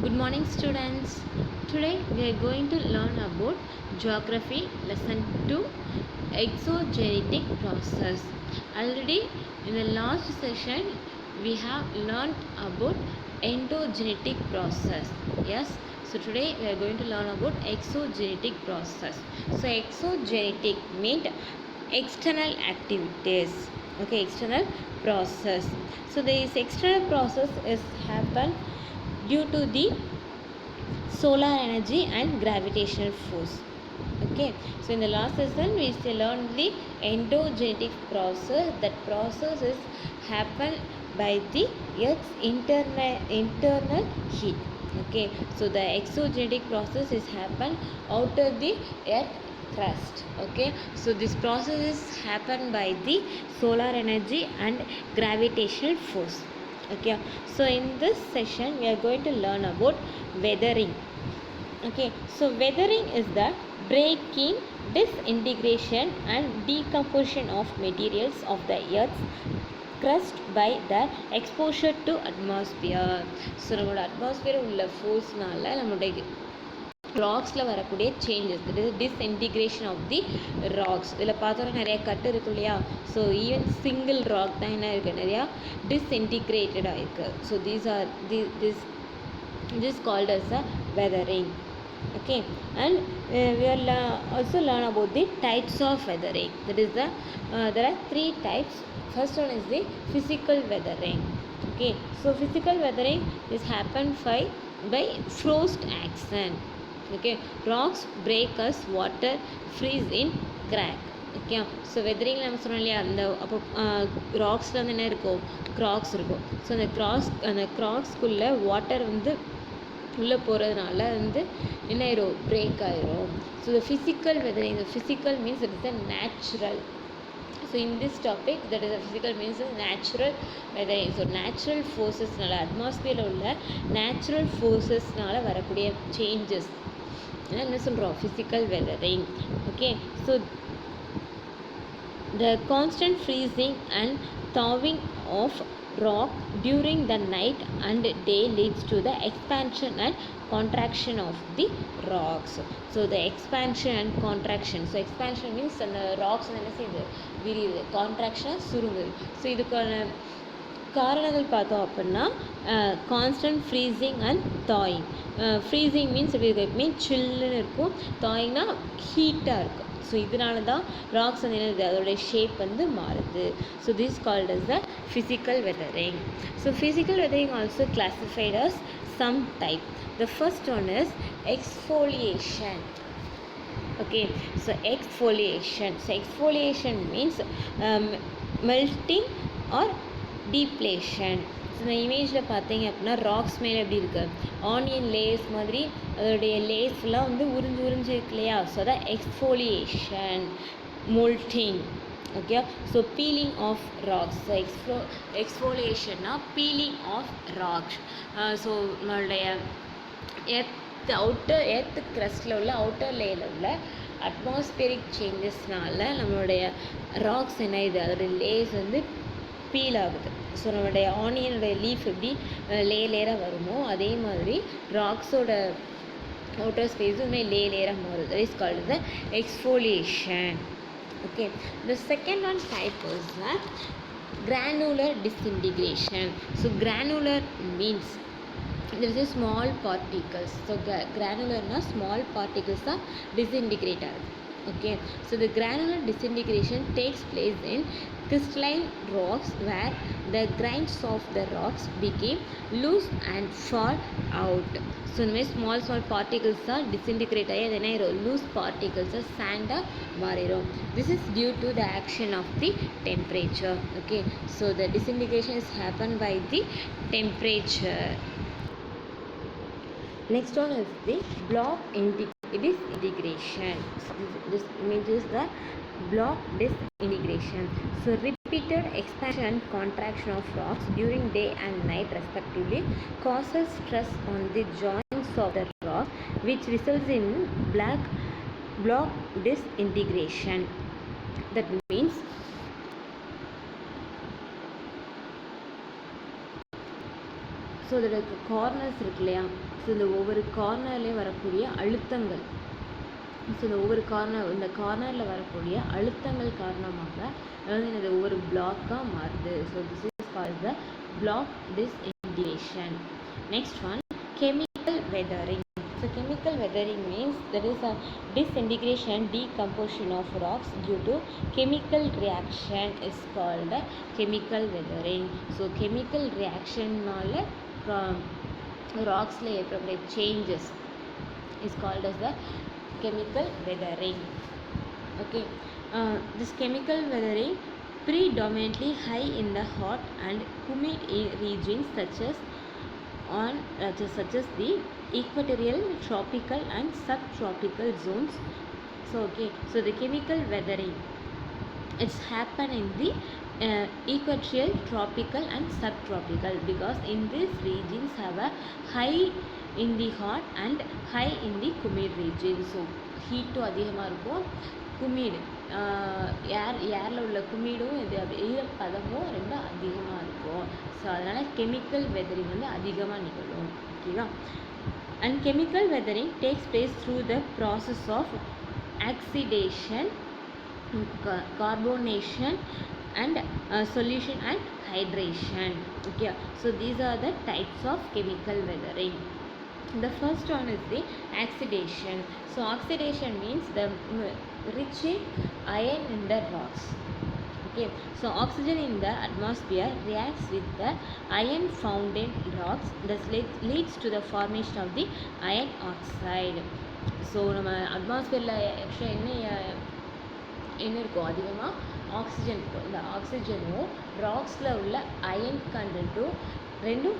Good morning, students. Today we are going to learn about Geography Lesson 2 Exogenetic Process. Already in the last session we have learned about endogenetic process. Yes, so today we are going to learn about exogenetic process. So exogenetic means external activities. Okay, external process. So this external process is happen due to the solar energy and gravitational force. Okay, so in the last lesson we still learned the endogenetic process. That process is happen by the earth's internal heat. Okay, so the exogenetic process is happen outer the earth crust. Okay, so this process is happen by the solar energy and gravitational force. Okay, so in this session we are going to learn about weathering. Okay, so weathering is the breaking, disintegration and decomposition of materials of the earth's crust by their exposure to atmosphere. So நம்மளோட atmosphere உள்ள ஃபோர்ஸ்னால நம்மளுடைய ராக்ஸில் வரக்கூடிய changes, that is disintegration of the rocks. இதில் பார்த்தோன்னா நிறையா கட்டு இருக்கு இல்லையா? ஸோ ஈவன் சிங்கிள் ராக் தான் என்ன இருக்குது, நிறையா டிஸ்இன்டிகிரேட்டடாக இருக்குது. So these are this called as a weathering. Okay, and we will also learn about the types of weathering. That is there are three types. First one is the physical weathering. Okay, so physical weathering is happened by frost action. Okay, rocks break as water freeze in crack. Okay, so வெதரிங்கில் நம்ம சொன்னோம் இல்லையா, அந்த அப்போ ராக்ஸில் வந்து என்ன இருக்கும், cracks இருக்கும். ஸோ அந்த கிராக்ஸ்குள்ளே வாட்டர் வந்து உள்ளே போகிறதுனால வந்து என்ன ஆயிரும், பிரேக் ஆயிரும். So the physical weathering, the physical means it is the natural. So in this topic that is physical means natural weathering. So நேச்சுரல் ஃபோர்ஸஸ்னால, அட்மாஸ்பியரில் உள்ள நேச்சுரல் ஃபோர்ஸஸ்னால வரக்கூடிய சேஞ்சஸ் என்ன சொல்கிறோம், physical weathering. Okay, so the constant freezing and thawing of rock during the night and day leads to the expansion and contraction of the rocks. So the expansion and contraction. So expansion means அந்த rocks என்ன செய்யுது, விரியுது. contraction சுருங்குது. So இதுக்கான காரணங்கள் பார்த்தோம் அப்படின்னா constant freezing and thawing. Freezing means எப்படி இருக்கு, மீன் சில்லுன்னு இருக்கும். தாயிங்னா ஹீட்டாக இருக்கும். ஸோ இதனால தான் ராக்ஸ் வந்து என்னது, அதோடைய ஷேப் வந்து மாறுது. So this called as the physical weathering. So physical weathering also classified as some type. The first one is exfoliation. Okay, so exfoliation. So exfoliation means melting or depletion. So இந்த இமேஜில் பார்த்தீங்க அப்படின்னா rocks மேலே எப்படி இருக்குது, onion lace மாதிரி அதோடைய லேஸ்லாம் வந்து உறிஞ்சு இருக்கு இல்லையா? ஸோ அதான் exfoliation, moulding. Okay, so peeling off rocks. So எக்ஸ்ஃபோலியேஷன்னா பீலிங் ஆஃப் ராக்ஸ். ஸோ நம்மளுடைய எர்த் கிரஸ்டில் உள்ள அவுட்டர் லேயரில் உள்ள அட்மாஸ்பியரிக் சேஞ்சஸ்னால நம்மளுடைய ராக்ஸ் என்ன இது, அதோடைய லேஸ் வந்து பீல் ஆகுது. ஸோ நம்மளுடைய ஆனியனுடைய லீஃப் எப்படி லேயராக வருமோ அதே மாதிரி ராக்ஸோட அவுட்டர் ஸ்பேஸுமே லேயராக மாறுது. That is called the exfoliation. Okay, the second one type is the granular disintegration. So granular means there is a small particles. So granular small particles are disintegrate ஆகுது. Okay, so the granular disintegration takes place in crystalline rocks where the grains of the rocks became loose and fall out. So இந்த மாதிரி small particles தான் disintegrate ஆகி அது என்ன ஆயிரும், loose particles சாண்டாக மாறிடும். This is due to the action of the temperature. Okay, so the disintegration is happened by the temperature. Next one is the block disintegration. This image is the block disintegration. So repeated expansion and contraction of rocks during day and night respectively causes stress on the joints of the rock, which results in block disintegration. That means so இதோட corners இருக்கு இல்லையா, so இந்த ஒவ்வொரு கார்னர்லேயும் வரக்கூடிய அழுத்தங்கள், so இந்த கார்னரில் வரக்கூடிய அழுத்தங்கள் காரணமாக அதாவது இது ஒவ்வொரு பிளாக்காக மாறுது. So this is called the block disintegration. Next one, chemical weathering. So chemical weathering means there is a disintegration, decomposition of rocks due to chemical reaction is called chemical weathering. So chemical reaction நால ராக்ஸில் ஏற்படக்கூடிய changes is called as the chemical weathering. Okay, this chemical weathering predominantly high in the hot and humid regions such as the equatorial, tropical and subtropical zones. So so the chemical weathering, it's happen in the equatorial, tropical and subtropical because in these regions have a high in the hot and high in the humid region. So heat அதிகமாக இருக்கும், குமிடு ஏரில் உள்ள குமிடும் இது ஈரப்பதமும் ரொம்ப அதிகமாக இருக்கும். So அதனால் chemical weathering வந்து அதிகமாக நிகழும். ஓகேவா? And chemical weathering takes place through the process of oxidation, carbonation and solution and hydration. Okay, so these are the types of chemical weathering. The first one is the oxidation. So oxidation means the rich in iron in the rocks. Okay, so oxygen in the atmosphere reacts with the iron found in rocks. This leads to the formation of the iron oxide. So நம்ம அட்மாஸ்பியரில் ஆக்சுவலாக என்ன இருக்கும், அதிகமாக oxygen இருக்கும். இந்த ஆக்சிஜனும் ராக்ஸில் உள்ள iron கண்டென்ட்டும் ரெண்டும்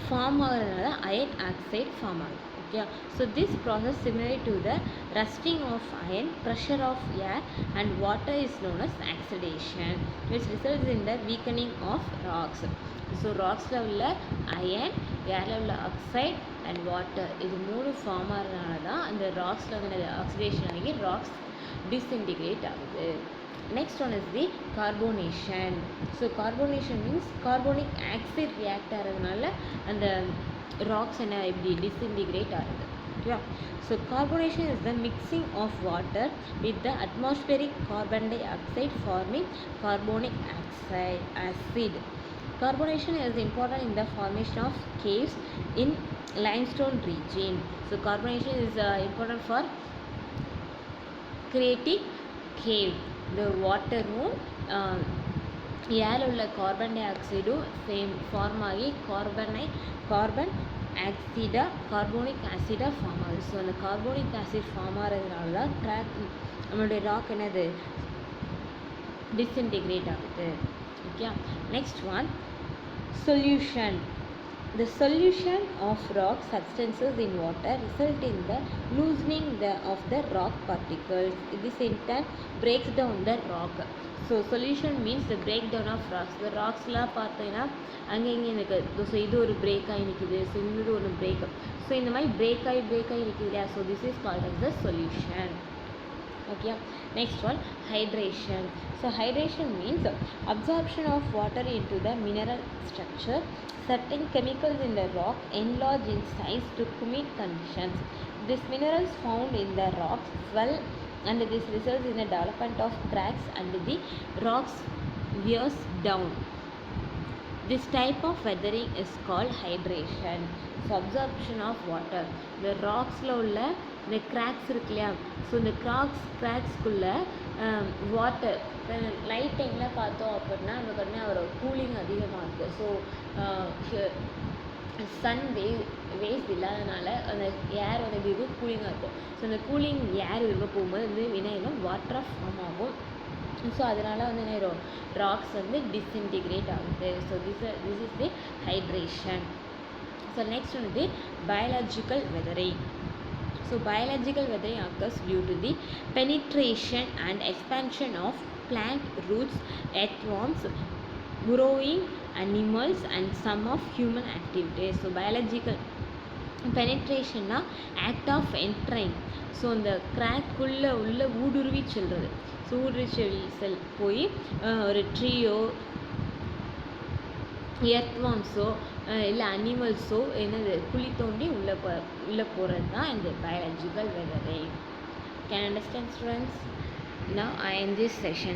form ஆகிறதுனால அயன் ஆக்சைடு ஃபார்ம் ஆகுது. Okay, so this process similar to the rusting of iron, pressure of air and water is known as oxidation, which results in the weakening of rocks. So ராக்ஸில் உள்ள iron, ஏரில் உள்ள oxide and water இது மூணு form ஆகிறதுனால தான் அந்த ராக்ஸில் வந்து oxidation ஆகி ராக்ஸ் disintegrate ஆகுது. Next one is the carbonation. So carbonation means carbonic acid react ஆகிறதுனால அந்த ராக்ஸ் என்ன இப்படி disintegrate ஆகுது. Okay, so carbonation is the mixing of water with the atmospheric carbon dioxide forming carbonic acid. Carbonation is important in the formation of caves in limestone region. So carbonation is important for creating cave. The வாட்டரும் ஏரில் உள்ள carbon tie ஆக்சைடும் same form ஆகி carbon carbonic ஆசிடாக form ஆகுது. So அந்த carbonic acid form ஆகிறதுனால தான் நம்மளுடைய rock என்னது disintegrate ஆகுது. Okay, next one, solution. The solution of rock substances in water result in the loosening of the rock particles. This in turn breaks down the rock. So solution means the breakdown of rocks. The rocksலாம் பார்த்தீங்கன்னா அங்கே இங்கே இருக்குது. So இது ஒரு break ஆகி நிற்குது, so இன்னொரு ஒரு பிரேக். ஸோ இந்த மாதிரி பிரேக் ஆகி நிற்குது இல்லையா, so this is called as the solution. Okay, next one, hydration. So hydration means absorption of water into the mineral structure. Certain chemicals in the rock enlarge in size to humid conditions. These minerals found in the rock swell and this results in the development of cracks and the rocks wears down. This type of weathering is called hydration. So absorption of water. The rocks உள்ள இந்த cracks இருக்கு இல்லையா, so இந்த கிராக்ஸ்குள்ளே water night டைமில் பார்த்தோம் அப்படின்னா நமக்கு உடனே ஒரு கூலிங் அதிகமாக இருக்குது. ஸோ சன் வேஸ் இல்லாதனால அந்த ஏர் வந்து எப்படி இருக்கும், கூலிங்காக இருக்கும். ஸோ அந்த கூலிங் ஏர் இருக்க போகும்போது வந்து வினையிலும் வாட்டராக ஃபார்ம் ஆகும். ஸோ அதனால் வந்து என்ன ராக்ஸ் வந்து டிஸ்இன்டிகிரேட் ஆகுது. So this is the hydration. So next வந்து biological weathering. So biological weathering occurs due to the penetration and expansion of plant roots, earthworms, burrowing animals and some of human activities. So biological penetration na act of entering. So இந்த கிராக்குள்ளே உள்ள ஊடுருவி செல்வது. So ஊடுருவி போய் ஒரு ட்ரீயோ எர்த்வார்ம்ஸோ இல்லை அனிமல்ஸோ என்னது குழி தோண்டி உள்ளே போகிறது தான் இந்த biological weathering. Can understand, students? Now I end this session.